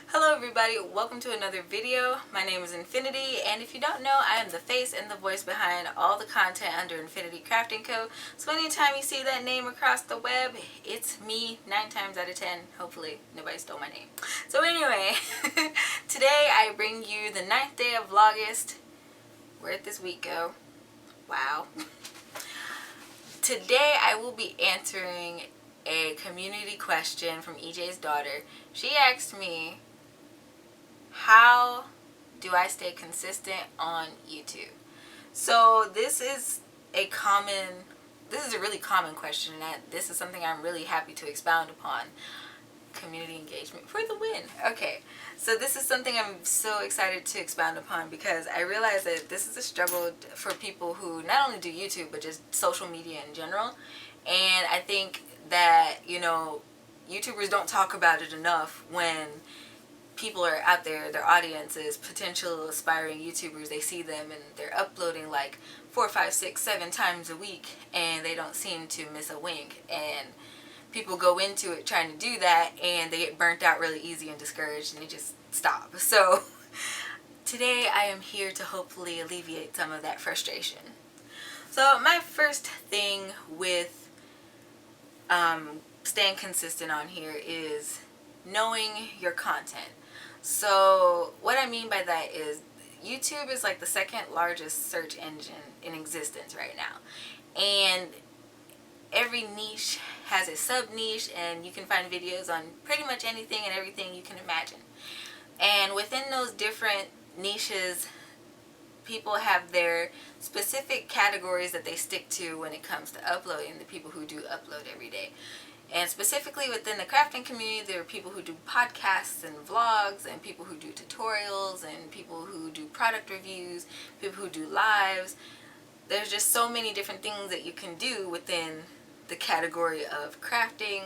Hello everybody, welcome to another video. My name is Infiniti, and if you don't know, I am the face and the voice behind all the content under Infiniti Crafting Co. So anytime you see that name across the web, it's me 9 times out of 10. Hopefully nobody stole my name. So anyway, today I bring you the 9th day of Vlogust. Where'd this week go? Wow. Today I will be answering a community question from EJ's daughter. She asked me, how do I stay consistent on YouTube? So this is a really common question, and this is something I'm really happy to expound upon. Community engagement for the win. Okay, so this is something I'm so excited to expound upon because I realize that this is a struggle for people who not only do YouTube but just social media in general. And I think that, YouTubers don't talk about it enough when people are out there, their audiences, potential aspiring YouTubers, they see them and they're uploading like 4, 5, 6, 7 times a week and they don't seem to miss a wink. And people go into it trying to do that and they get burnt out really easy and discouraged and they just stop. So today I am here to hopefully alleviate some of that frustration. So my first thing with staying consistent on here is knowing your content. So what I mean by that is YouTube is like the second largest search engine in existence right now. And every niche has a sub niche, and you can find videos on pretty much anything and everything you can imagine. And within those different niches, people have their specific categories that they stick to when it comes to uploading, the people who do upload every day. And specifically within the crafting community, there are people who do podcasts and vlogs, and people who do tutorials, and people who do product reviews, people who do lives. There's just so many different things that you can do within the category of crafting,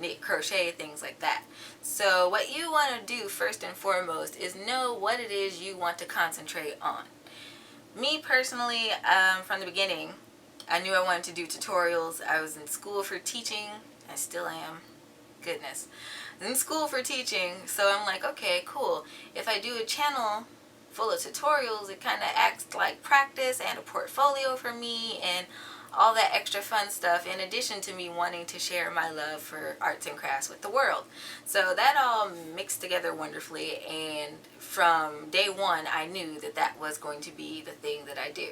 knit, crochet, things like that. So what you want to do first and foremost is know what it is you want to concentrate on. Me personally, from the beginning, I knew I wanted to do tutorials. I was in school for teaching. I still am. Goodness. In school for teaching, so I'm like, okay, cool. If I do a channel full of tutorials, it kind of acts like practice and a portfolio for me and all that extra fun stuff, in addition to me wanting to share my love for arts and crafts with the world. So that all mixed together wonderfully, and from day one I knew that that was going to be the thing that I do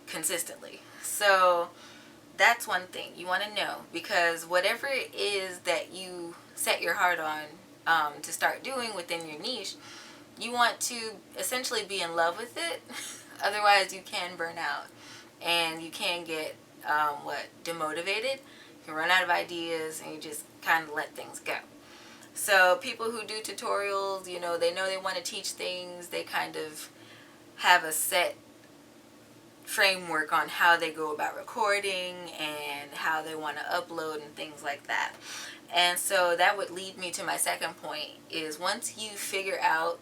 consistently. So that's one thing you want to know, because whatever it is that you set your heart on to start doing within your niche, you want to essentially be in love with it. Otherwise you can burn out and you can get demotivated. You can run out of ideas and you just kind of let things go. So people who do tutorials, they know they want to teach things. They kind of have a set framework on how they go about recording and how they want to upload and things like that. And so that would lead me to my second point, is once you figure out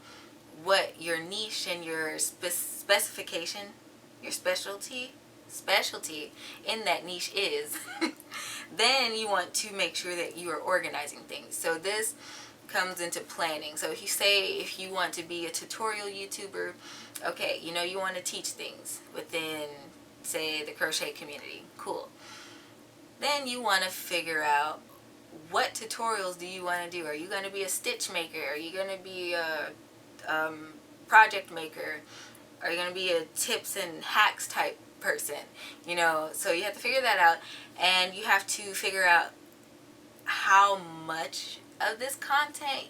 what your niche and your specification, your specialty in that niche is, then you want to make sure that you are organizing things. So this comes into planning. So if you want to be a tutorial YouTuber, okay, you want to teach things within, say, the crochet community. Cool. Then you want to figure out what tutorials do you want to do. Are you going to be a stitch maker? Are you going to be a project maker? Are you going to be a tips and hacks type person? So you have to figure that out, and you have to figure out how much of this content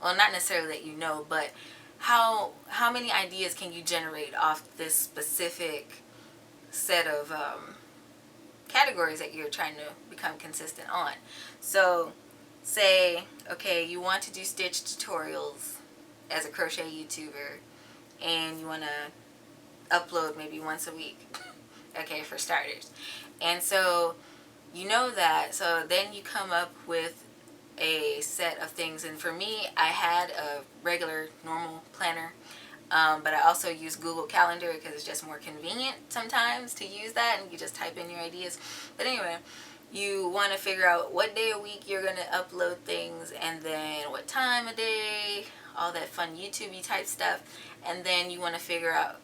well, not necessarily that but how many ideas can you generate off this specific set of categories that you're trying to become consistent on. So say, okay, you want to do stitch tutorials as a crochet YouTuber, and you want to upload maybe once a week. Okay, for starters. And so that, so then you come up with a set of things. And for me, I had a regular normal planner, but I also use Google Calendar because it's just more convenient sometimes to use that, and you just type in your ideas. But anyway, you want to figure out what day a week you're going to upload things, and then what time of day, all that fun YouTube-y type stuff. And then you want to figure out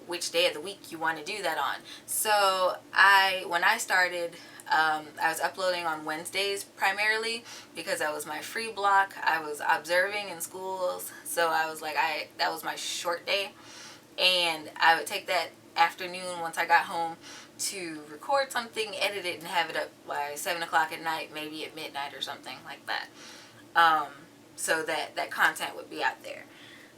which day of the week you want to do that on. So when I started, I was uploading on Wednesdays primarily because that was my free block. I was observing in schools, so I was like, that was my short day, and I would take that afternoon once I got home to record something, edit it, and have it up by 7 o'clock at night, maybe at midnight or something like that, so that content would be out there.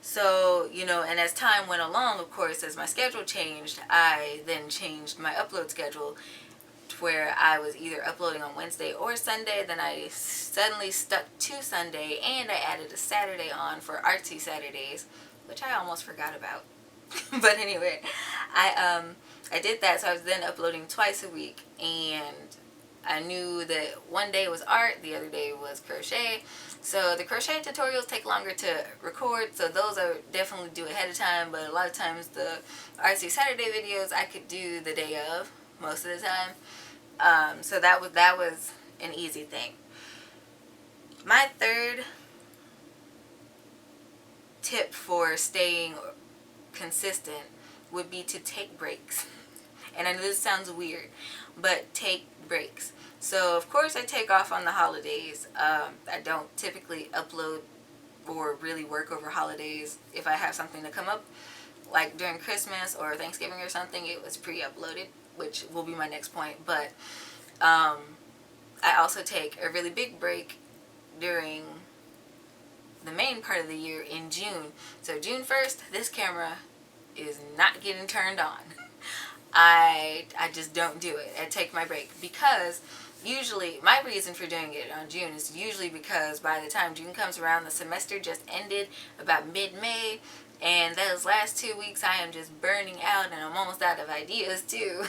So, and as time went along, of course, as my schedule changed, I then changed my upload schedule to where I was either uploading on Wednesday or Sunday. Then I suddenly stuck to Sunday, and I added a Saturday on for Artsy Saturdays, which I almost forgot about. But anyway, I did that, so I was then uploading twice a week, and I knew that one day was art, the other day was crochet. So the crochet tutorials take longer to record, so those I would definitely do ahead of time, but a lot of times the Artsy Saturday videos I could do the day of, most of the time. So that was an easy thing. My third tip for staying consistent would be to take breaks. And I know this sounds weird, but take breaks. So of course I take off on the holidays. I don't typically upload or really work over holidays. If I have something to come up, like during Christmas or Thanksgiving or something, it was pre-uploaded, which will be my next point. But I also take a really big break during the main part of the year in June. So June 1st, this camera is not getting turned on. I just don't do it. I take my break because usually my reason for doing it on June is usually because by the time June comes around, the semester just ended about mid-May, and those last 2 weeks I am just burning out, and I'm almost out of ideas too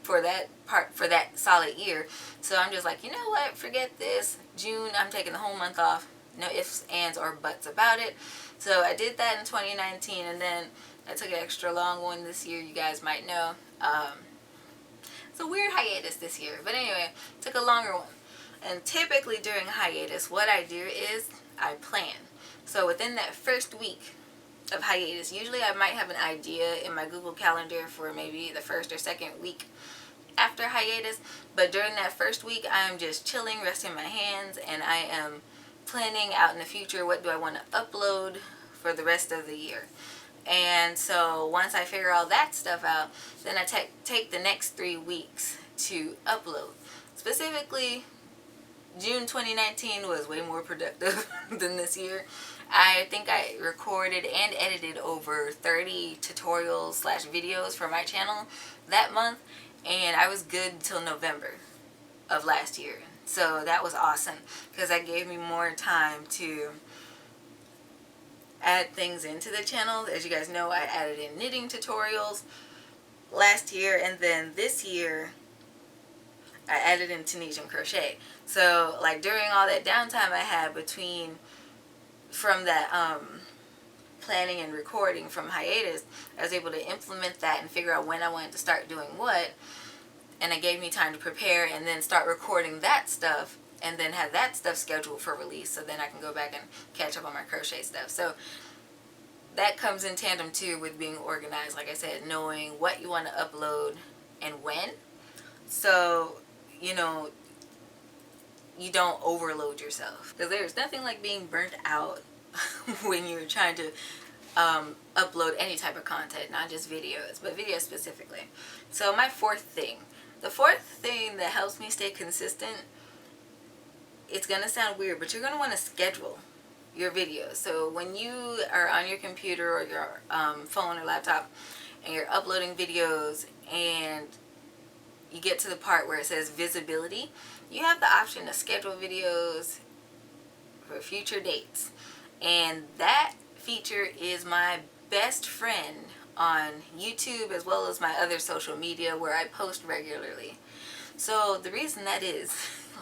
for that solid year. So I'm just like, you know what, forget this. June, I'm taking the whole month off. No ifs, ands, or buts about it. So I did that in 2019, and then I took an extra long one this year. You guys might know. It's a weird hiatus this year, but anyway, took a longer one. And typically during hiatus, what I do is I plan. So within that first week of hiatus, usually I might have an idea in my Google Calendar for maybe the first or second week after hiatus. But during that first week, I am just chilling, resting my hands, and I am planning out in the future, what do I want to upload for the rest of the year. And so once I figure all that stuff out, then I take the next 3 weeks to upload. Specifically, June 2019 was way more productive than this year. I think I recorded and edited over 30 tutorials / videos for my channel that month, and I was good till November of last year. So that was awesome because that gave me more time to add things into the channel. As you guys know, I added in knitting tutorials last year, and then this year I added in Tunisian crochet. So like during all that downtime I had from that planning and recording from hiatus, I was able to implement that and figure out when I wanted to start doing what, and it gave me time to prepare and then start recording that stuff, and then have that stuff scheduled for release, so then I can go back and catch up on my crochet stuff. So that comes in tandem too with being organized, like I said, knowing what you want to upload and when, so you don't overload yourself, because there's nothing like being burnt out when you're trying to upload any type of content, not just videos, but videos specifically. So my the fourth thing that helps me stay consistent, it's gonna sound weird, but you're gonna want to schedule your videos. So when you are on your computer or your phone or laptop and you're uploading videos and you get to the part where it says visibility, you have the option to schedule videos for future dates, and that feature is my best friend on YouTube as well as my other social media where I post regularly. So the reason that is,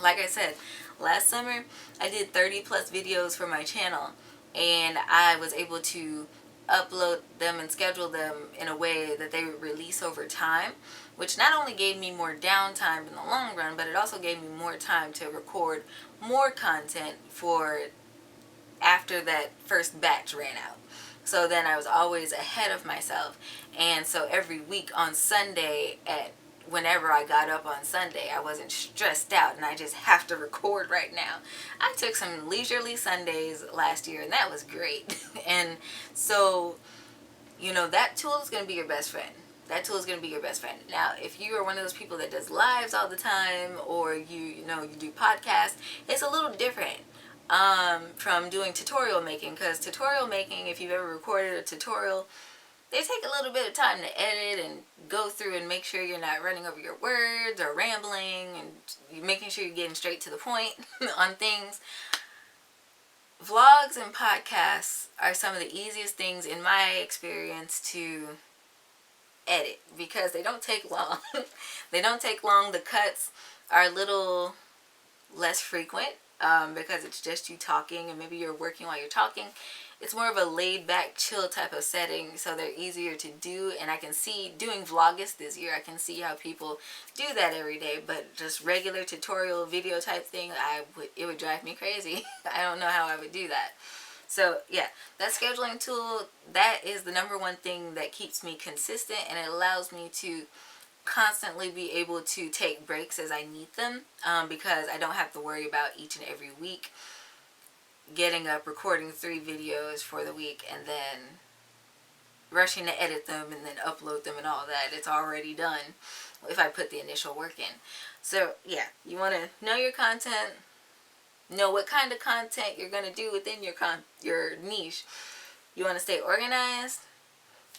like I said, last summer I did 30 plus videos for my channel, and I was able to upload them and schedule them in a way that they would release over time. which not only gave me more downtime in the long run, but it also gave me more time to record more content for after that first batch ran out. So then I was always ahead of myself. And so every week on Sunday, at whenever I got up on Sunday, I wasn't stressed out and I just have to record right now. I took some leisurely Sundays last year, and that was great. And so, you know, that tool is going to be your best friend. That tool is going to be your best friend. Now, if you are one of those people that does lives all the time, or you do podcasts, it's a little different from doing tutorial making, because tutorial making, if you've ever recorded a tutorial, they take a little bit of time to edit and go through and make sure you're not running over your words or rambling, and making sure you're getting straight to the point on things. Vlogs and podcasts are some of the easiest things in my experience to edit, because they don't take long. They don't take long. The cuts are a little less frequent because it's just you talking, and maybe you're working while you're talking. It's more of a laid back, chill type of setting, so they're easier to do. And I can see doing Vlogust this year, I can see how people do that every day. But just regular tutorial video type thing, it would drive me crazy. I don't know how I would do that. So yeah, that scheduling tool, that is the number one thing that keeps me consistent, and it allows me to constantly be able to take breaks as I need them, because I don't have to worry about each and every week getting up, recording 3 videos for the week, and then rushing to edit them and then upload them and all that. It's already done if I put the initial work in. So yeah, you want to know your content, know what kind of content you're going to do within your niche. You want to stay organized.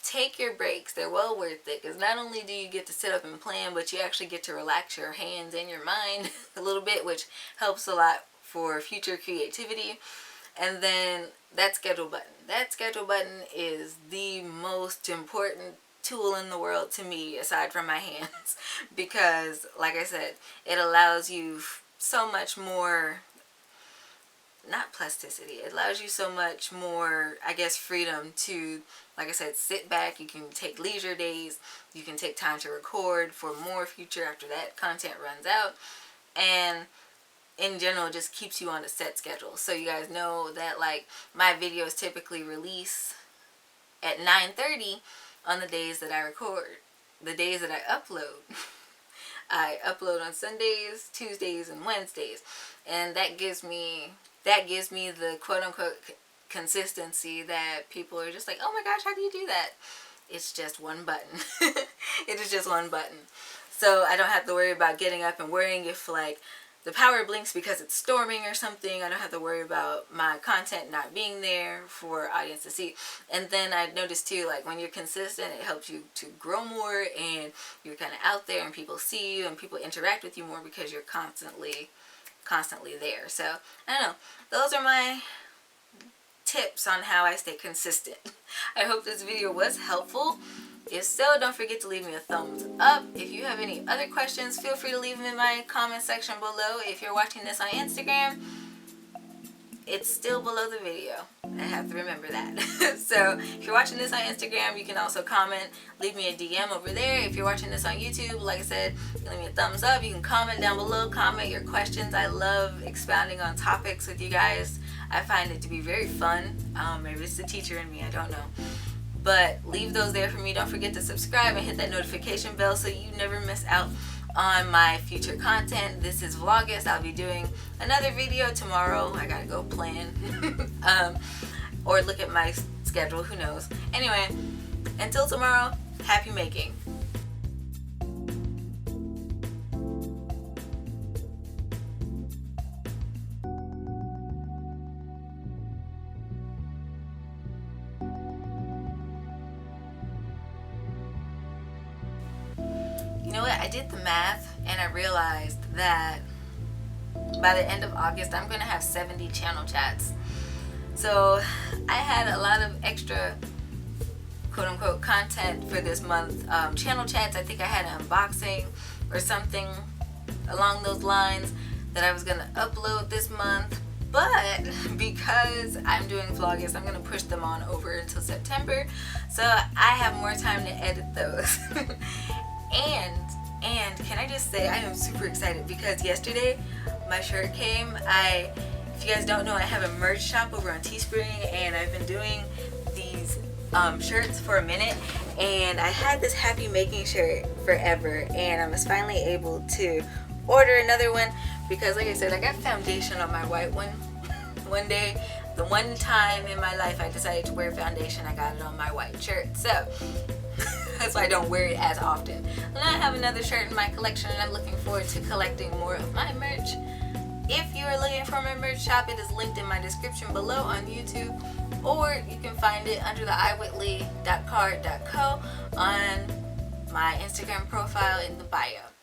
Take your breaks. They're well worth it, because not only do you get to sit up and plan, but you actually get to relax your hands and your mind a little bit, which helps a lot for future creativity. And then that schedule button. That schedule button is the most important tool in the world to me, aside from my hands, because like I said, it allows you so much more, not plasticity, it allows you so much more, I guess, freedom to, like I said, sit back. You can take leisure days, you can take time to record for more future after that content runs out, and in general just keeps you on a set schedule. So you guys know that, like, my videos typically release at 9:30 on the days that I record. The days that I upload, I upload on Sundays, Tuesdays, and Wednesdays, and that gives me the quote-unquote consistency that people are just like, oh my gosh, how do you do that? It's just one button. It is just one button. So I don't have to worry about getting up and worrying if, like, the power blinks because it's storming or something. I don't have to worry about my content not being there for audience to see. And then I noticed too, like, when you're consistent, it helps you to grow more, and you're kind of out there and people see you and people interact with you more because you're constantly there. So I don't know, those are my tips on how I stay consistent. I hope this video was helpful. If so, don't forget to leave me a thumbs up. If you have any other questions, feel free to leave them in my comment section below. If you're watching this on Instagram, it's still below the video. I have to remember that. So if you're watching this on Instagram, you can also comment, leave me a DM over there. If you're watching this on YouTube, like I said, leave me a thumbs up. You can comment down below, comment your questions. I love expounding on topics with you guys. I find it to be very fun. Maybe it's the teacher in me, I don't know. But leave those there for me. Don't forget to subscribe and hit that notification bell so you never miss out on my future content. This is Vlogust. I'll be doing another video tomorrow. I gotta go plan or look at my schedule, who knows. Anyway, until tomorrow, happy making. You know what, I did the math and I realized that by the end of August I'm gonna have 70 channel chats. So I had a lot of extra quote-unquote content for this month. Channel chats, I think I had an unboxing or something along those lines that I was gonna upload this month, but because I'm doing Vlogust, I'm gonna push them on over until September, so I have more time to edit those. And And can I just say I am super excited because yesterday my shirt came. If you guys don't know, I have a merch shop over on Teespring, and I've been doing these shirts for a minute, and I had this happy making shirt forever, and I was finally able to order another one because, like I said, I got foundation on my white one. One day, the one time in my life I decided to wear foundation, I got it on my white shirt, so that's why I don't wear it as often. And I have another shirt in my collection, and I'm looking forward to collecting more of my merch. If you are looking for my merch shop, it is linked in my description below on YouTube, or you can find it under the iWhitley.card.co on my Instagram profile in the bio.